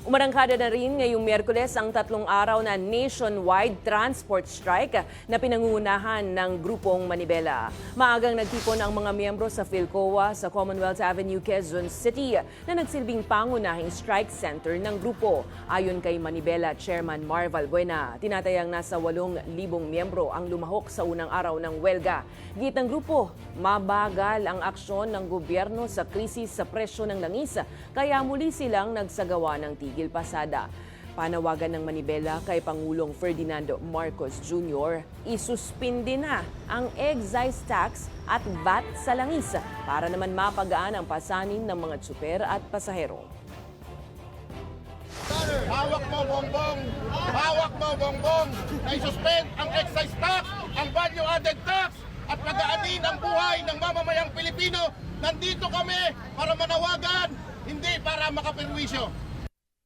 Umarangkada na rin ngayong Miyerkules ang 3 araw na nationwide transport strike na pinangungunahan ng Grupong Manibela. Maagang nagtipon ang mga miyembro sa PhilCoa sa Commonwealth Avenue, Quezon City na nagsilbing pangunahing strike center ng grupo. Ayon kay Manibela Chairman Mar Valbuena, tinatayang nasa 8,000 miyembro ang lumahok sa unang araw ng welga. Git ng grupo, mabagal ang aksyon ng gobyerno sa krisis sa presyo ng langis, kaya muli silang nagsagawa ng tigil pasada. Panawagan ng Manibela kay Pangulong Ferdinand Marcos Jr. isuspindi na ang excise tax at VAT sa langis para naman mapagaan ang pasanin ng mga tsuper at pasahero. Hawak mo bongbong! Hawak mo bongbong! Na isuspend ang excise tax, ang value-added tax, at pagaanin ang buhay ng mamamayang Pilipino. Nandito kami para manawagan, hindi para makapirwisyo.